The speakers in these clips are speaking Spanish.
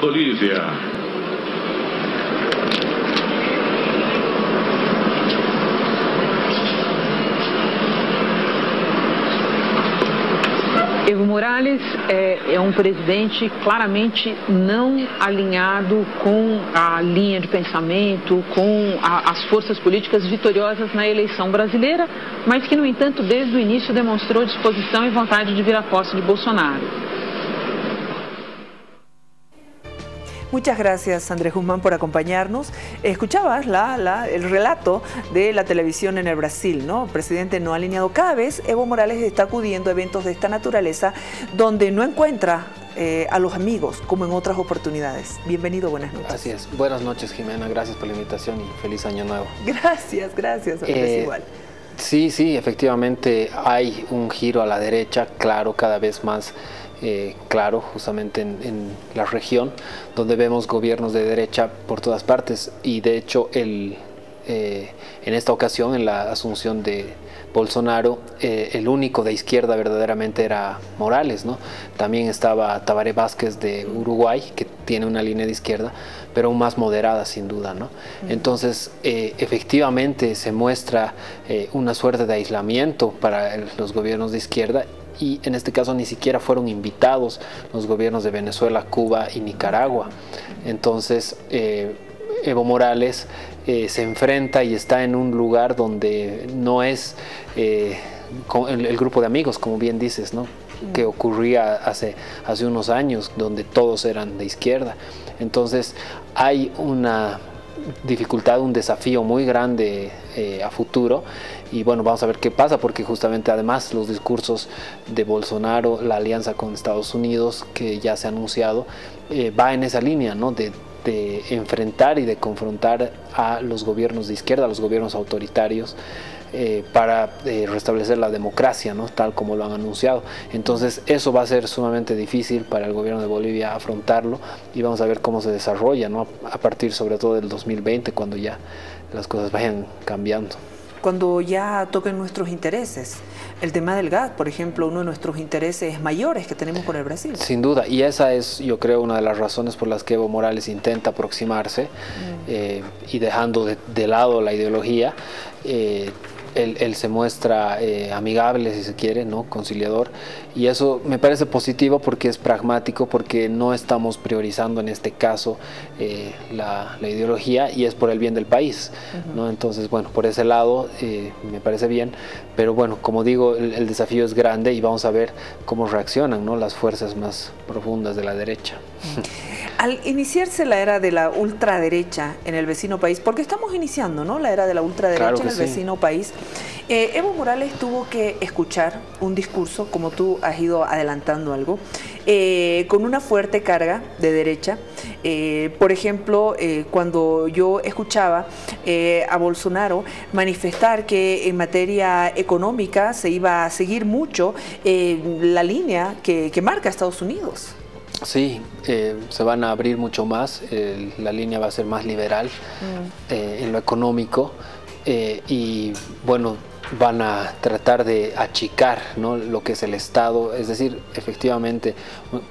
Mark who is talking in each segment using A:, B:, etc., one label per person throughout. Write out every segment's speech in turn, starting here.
A: Bolivia.
B: Evo Morales é um presidente claramente não alinhado com a linha de pensamento, com as forças políticas vitoriosas na eleição brasileira, mas que, no entanto, desde o início demonstrou disposição e vontade de vir à posse de Bolsonaro.
C: Muchas gracias, Andrés Guzmán, por acompañarnos. Escuchabas el relato de la televisión en el Brasil, ¿no? El presidente no alineado. Cada vez Evo Morales está acudiendo a eventos de esta naturaleza donde no encuentra a los amigos como en otras oportunidades. Bienvenido, buenas noches.
D: Así es. Buenas noches, Jimena. Gracias por la invitación y feliz año nuevo.
C: Gracias, Andrés, igual.
D: Sí, efectivamente hay un giro a la derecha, claro, cada vez más claro, justamente en la región, donde vemos gobiernos de derecha por todas partes, y de hecho en esta ocasión, en la asunción de Bolsonaro, el único de izquierda verdaderamente era Morales, ¿no? También estaba Tabaré Vázquez de Uruguay, que tiene una línea de izquierda, pero aún más moderada sin duda, ¿no? Entonces, efectivamente se muestra una suerte de aislamiento para los gobiernos de izquierda, y en este caso ni siquiera fueron invitados los gobiernos de Venezuela, Cuba y Nicaragua. Entonces Evo Morales se enfrenta y está en un lugar donde no es con el grupo de amigos, como bien dices, ¿no? Que ocurría hace unos años, donde todos eran de izquierda. Entonces hay una dificultad, un desafío muy grande a futuro, y bueno, vamos a ver qué pasa, porque justamente además los discursos de Bolsonaro, la alianza con Estados Unidos que ya se ha anunciado, va en esa línea, ¿no? de enfrentar y de confrontar a los gobiernos de izquierda, a los gobiernos autoritarios, para restablecer la democracia, ¿no? Tal como lo han anunciado. Entonces eso va a ser sumamente difícil para el gobierno de Bolivia afrontarlo, y vamos a ver cómo se desarrolla, ¿no? A partir sobre todo del 2020, cuando ya las cosas vayan cambiando.
C: Cuando ya toquen nuestros intereses. El tema del gas, por ejemplo, uno de nuestros intereses mayores que tenemos con el Brasil.
D: Sin duda, y esa es, yo creo, una de las razones por las que Evo Morales intenta aproximarse, y dejando de lado la ideología. Él se muestra amigable, si se quiere, ¿no? Conciliador, y eso me parece positivo porque es pragmático, porque no estamos priorizando en este caso la ideología, y es por el bien del país, ¿no? Entonces, bueno, por ese lado me parece bien, pero bueno, como digo, el desafío es grande, y vamos a ver cómo reaccionan, ¿no? Las fuerzas más profundas de la derecha.
C: Al iniciarse la era de la ultraderecha en el vecino país, porque estamos iniciando, ¿no? La era de la ultraderecha, claro, en el vecino país, Evo Morales tuvo que escuchar un discurso, como tú has ido adelantando algo, con una fuerte carga de derecha. Por ejemplo, cuando yo escuchaba a Bolsonaro manifestar que en materia económica se iba a seguir mucho la línea que marca Estados Unidos.
D: Sí, se van a abrir mucho más, la línea va a ser más liberal en lo económico, y bueno, van a tratar de achicar, ¿no? Lo que es el Estado, es decir, efectivamente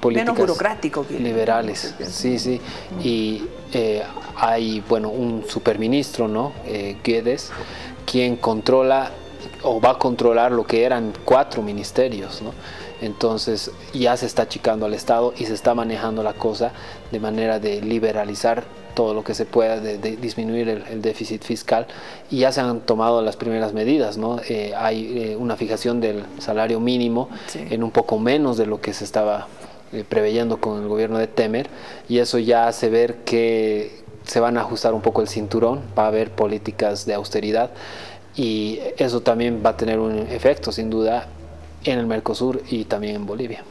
D: políticas
C: menos burocrático que
D: liberales, sí, y hay, bueno, un superministro, ¿no? Guedes, quien controla o va a controlar lo que eran 4 ministerios, ¿no? Entonces ya se está achicando al Estado y se está manejando la cosa de manera de liberalizar todo lo que se pueda, de disminuir el déficit fiscal, y ya se han tomado las primeras medidas, ¿no? Hay una fijación del salario mínimo en un poco menos de lo que se estaba preveyendo con el gobierno de Temer, y eso ya hace ver que se van a ajustar un poco el cinturón, va a haber políticas de austeridad, y eso también va a tener un efecto sin duda en el Mercosur y también en Bolivia.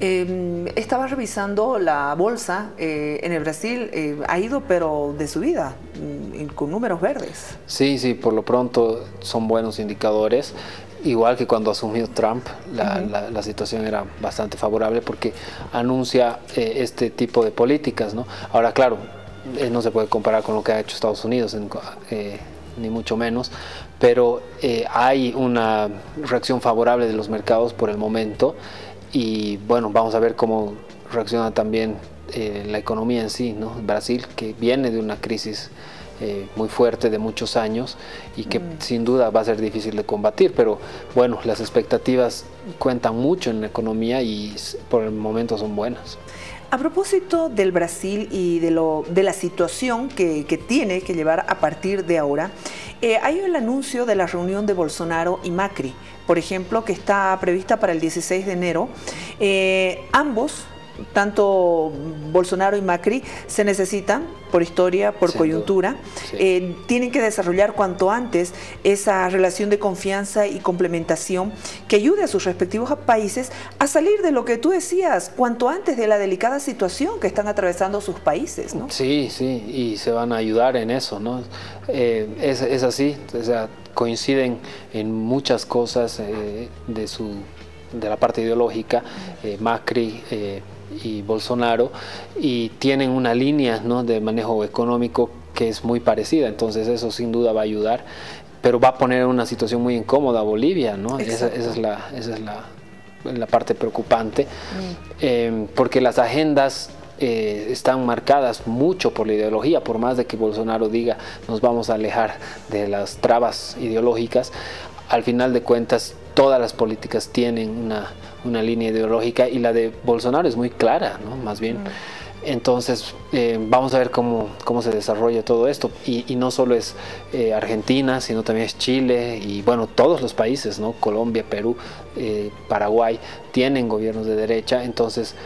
C: Estaba revisando la bolsa en el Brasil, ha ido pero de subida, con números verdes.
D: Sí, por lo pronto son buenos indicadores. Igual que cuando asumió Trump, la situación era bastante favorable porque anuncia este tipo de políticas, ¿no? Ahora, claro, no se puede comparar con lo que ha hecho Estados Unidos ni mucho menos, pero hay una reacción favorable de los mercados por el momento y bueno, vamos a ver cómo reacciona también la economía en sí, ¿no? Brasil, que viene de una crisis muy fuerte de muchos años y que sin duda va a ser difícil de combatir, pero bueno, las expectativas cuentan mucho en la economía y por el momento son buenas.
C: A propósito del Brasil y de la situación que tiene que llevar a partir de ahora, hay el anuncio de la reunión de Bolsonaro y Macri, por ejemplo, que está prevista para el 16 de enero. Ambos, tanto Bolsonaro y Macri, se necesitan por historia, por coyuntura. Sí. Tienen que desarrollar cuanto antes esa relación de confianza y complementación que ayude a sus respectivos países a salir de lo que tú decías, cuanto antes, de la delicada situación que están atravesando sus países, ¿no?
D: Sí, sí, y se van a ayudar en eso, ¿no? Es así, o sea, coinciden en muchas cosas de la parte ideológica, Macri y Bolsonaro, y tienen una línea, ¿no?, de manejo económico que es muy parecida, entonces eso sin duda va a ayudar, pero va a poner en una situación muy incómoda a Bolivia, ¿no? Esa es la parte preocupante, porque las agendas están marcadas mucho por la ideología, por más de que Bolsonaro diga nos vamos a alejar de las trabas ideológicas, al final de cuentas todas las políticas tienen una línea ideológica y la de Bolsonaro es muy clara, ¿no? Más bien. Entonces vamos a ver cómo se desarrolla todo esto y no solo es Argentina, sino también es Chile y bueno, todos los países, ¿no? Colombia, Perú, Paraguay tienen gobiernos de derecha, entonces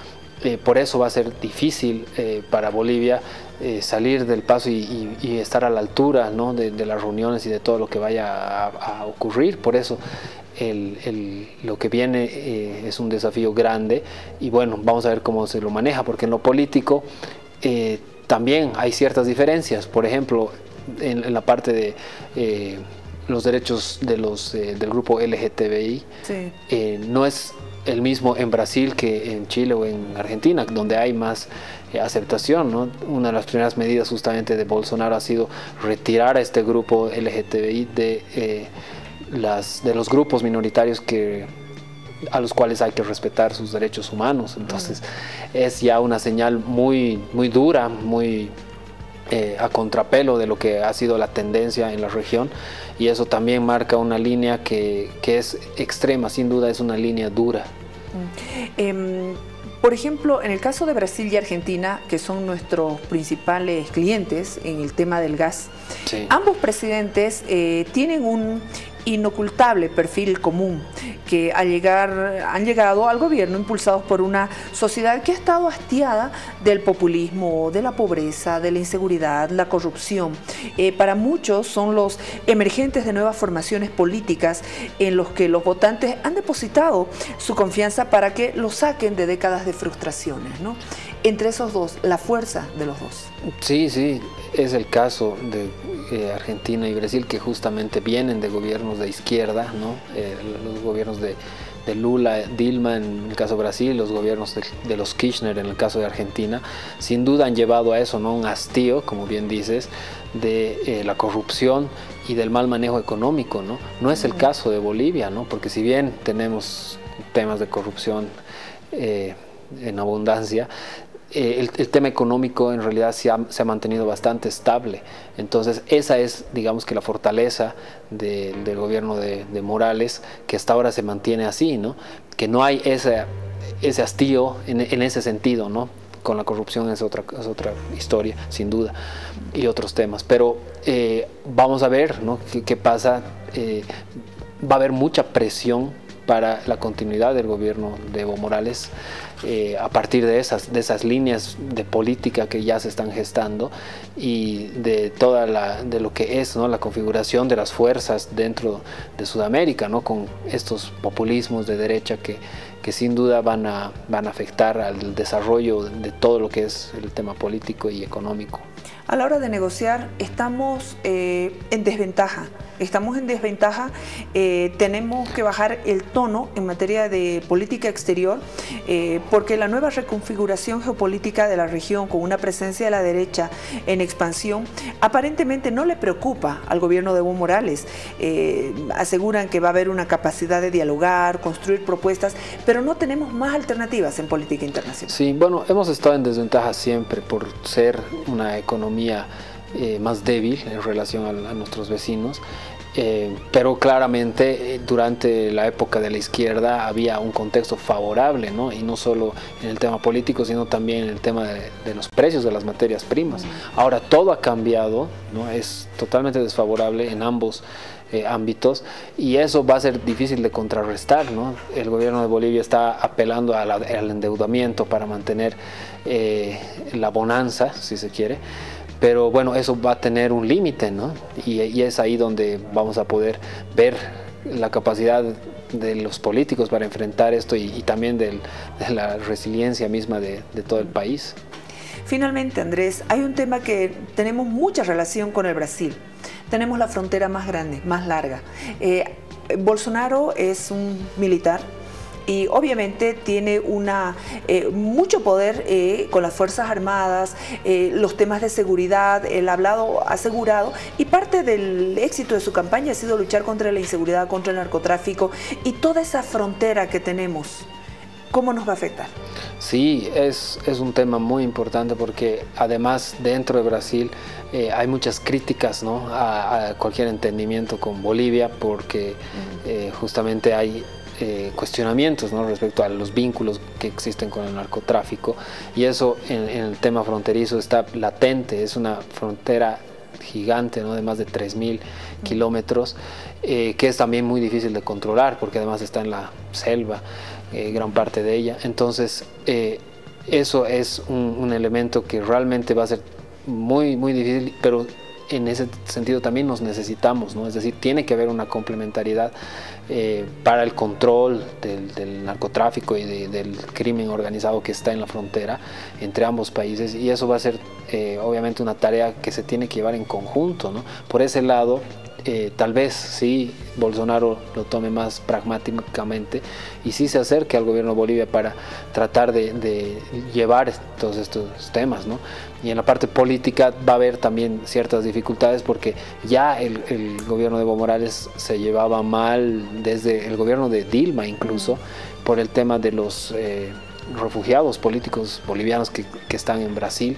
D: por eso va a ser difícil para Bolivia salir del paso y estar a la altura, ¿no?, de las reuniones y de todo lo que vaya a ocurrir. Por eso lo que viene es un desafío grande y bueno, vamos a ver cómo se lo maneja, porque en lo político también hay ciertas diferencias. Por ejemplo, en la parte de los derechos de del grupo LGTBI, sí, no es el mismo en Brasil que en Chile o en Argentina, donde hay más aceptación, ¿no? Una de las primeras medidas justamente de Bolsonaro ha sido retirar a este grupo LGTBI de los grupos minoritarios a los cuales hay que respetar sus derechos humanos. Entonces es ya una señal muy, muy dura, muy a contrapelo de lo que ha sido la tendencia en la región, y eso también marca una línea que es extrema, sin duda es una línea dura.
C: Por ejemplo, en el caso de Brasil y Argentina, que son nuestros principales clientes en el tema del gas, sí, ambos presidentes tienen un inocultable perfil común, que han llegado al gobierno impulsados por una sociedad que ha estado hastiada del populismo, de la pobreza, de la inseguridad, la corrupción. Para muchos son los emergentes de nuevas formaciones políticas en los que los votantes han depositado su confianza para que los saquen de décadas de frustraciones, ¿no? Entre esos dos, la fuerza de los dos.
D: Sí, sí, es el caso de Argentina y Brasil, que justamente vienen de gobiernos de izquierda, ¿no? Los gobiernos de Lula, Dilma en el caso de Brasil, los gobiernos de los Kirchner en el caso de Argentina, sin duda han llevado a eso, ¿no?, un hastío, como bien dices, de la corrupción y del mal manejo económico, ¿no? No es el caso de Bolivia, ¿no? Porque si bien tenemos temas de corrupción en abundancia, el tema económico en realidad se ha mantenido bastante estable. Entonces esa es, digamos, que la fortaleza del gobierno de Morales, que hasta ahora se mantiene así, ¿no? Que no hay ese hastío en ese sentido, ¿no? Con la corrupción es otra historia, sin duda, y otros temas. Pero vamos a ver, ¿no?, qué pasa. Va a haber mucha presión para la continuidad del gobierno de Evo Morales a partir de esas líneas de política que ya se están gestando y de de lo que es, ¿no?, la configuración de las fuerzas dentro de Sudamérica, ¿no?, con estos populismos de derecha que sin duda van a afectar al desarrollo de todo lo que es el tema político y económico.
C: A la hora de negociar estamos en desventaja. Tenemos que bajar el tono en materia de política exterior porque la nueva reconfiguración geopolítica de la región con una presencia de la derecha en expansión aparentemente no le preocupa al gobierno de Evo Morales. Aseguran que va a haber una capacidad de dialogar, construir propuestas, pero no tenemos más alternativas en política internacional.
D: Sí, bueno, hemos estado en desventaja siempre por ser una economía más débil en relación a nuestros vecinos, pero claramente durante la época de la izquierda había un contexto favorable, ¿no? Y no solo en el tema político, sino también en el tema de los precios de las materias primas. Ahora todo ha cambiado, ¿no? Es totalmente desfavorable en ambos ámbitos, y eso va a ser difícil de contrarrestar, ¿no? El gobierno de Bolivia está apelando al endeudamiento para mantener la bonanza, si se quiere. Pero bueno, eso va a tener un límite, ¿no? Y es ahí donde vamos a poder ver la capacidad de los políticos para enfrentar esto y también de la resiliencia misma de todo el país.
C: Finalmente, Andrés, hay un tema que tenemos mucha relación con el Brasil. Tenemos la frontera más grande, más larga. Bolsonaro es un militar y obviamente tiene mucho poder con las Fuerzas Armadas, los temas de seguridad, él ha asegurado, y parte del éxito de su campaña ha sido luchar contra la inseguridad, contra el narcotráfico y toda esa frontera que tenemos. ¿Cómo nos va a afectar?
D: Sí, es un tema muy importante porque además dentro de Brasil hay muchas críticas, ¿no? a cualquier entendimiento con Bolivia porque justamente hay cuestionamientos, ¿no? respecto a los vínculos que existen con el narcotráfico, y eso en el tema fronterizo está latente. Es una frontera gigante, ¿no? de más de 3.000 kilómetros, que es también muy difícil de controlar porque además está en la selva, gran parte de ella. Entonces eso es un elemento que realmente va a ser muy difícil, pero en ese sentido también nos necesitamos, ¿no? Es decir, tiene que haber una complementariedad para el control del narcotráfico y del crimen organizado que está en la frontera entre ambos países, y eso va a ser obviamente una tarea que se tiene que llevar en conjunto, ¿no? Por ese lado, tal vez sí Bolsonaro lo tome más pragmáticamente y sí se acerque al gobierno de Bolivia para tratar de llevar todos estos temas, ¿no? Y en la parte política va a haber también ciertas dificultades porque ya el gobierno de Evo Morales se llevaba mal desde el gobierno de Dilma incluso, por el tema de los refugiados políticos bolivianos que están en Brasil,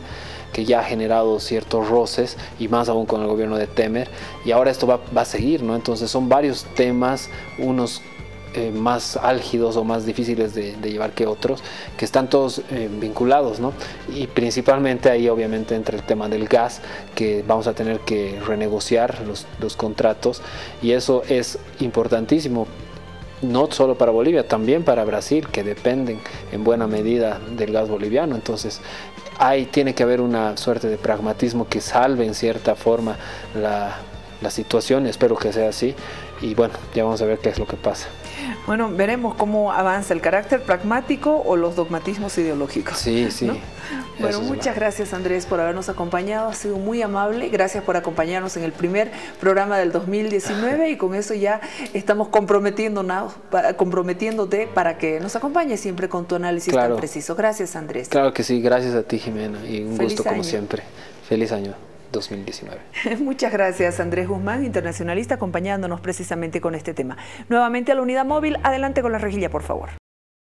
D: que ya ha generado ciertos roces, y más aún con el gobierno de Temer, y ahora esto va a seguir, ¿no? Entonces son varios temas, unos más álgidos o más difíciles de llevar que otros, que están todos vinculados, ¿no? Y principalmente ahí obviamente entra el tema del gas, que vamos a tener que renegociar los contratos, y eso es importantísimo, no solo para Bolivia, también para Brasil, que dependen en buena medida del gas boliviano. Entonces tiene que haber una suerte de pragmatismo que salve en cierta forma la situación. Espero que sea así, y bueno, ya vamos a ver qué es lo que pasa.
C: Bueno, veremos cómo avanza el carácter pragmático o los dogmatismos ideológicos.
D: Sí,
C: ¿no? Bueno, muchas gracias, Andrés, por habernos acompañado. Ha sido muy amable. Gracias por acompañarnos en el primer programa del 2019, y con eso ya estamos comprometiéndote para que nos acompañes siempre con tu análisis tan preciso. Gracias, Andrés.
D: Claro que sí. Gracias a ti, Jimena, y un gusto como siempre. Feliz año 2019.
C: Muchas gracias, Andrés Guzmán, internacionalista, acompañándonos precisamente con este tema. Nuevamente a la unidad móvil. Adelante con la rejilla, por favor.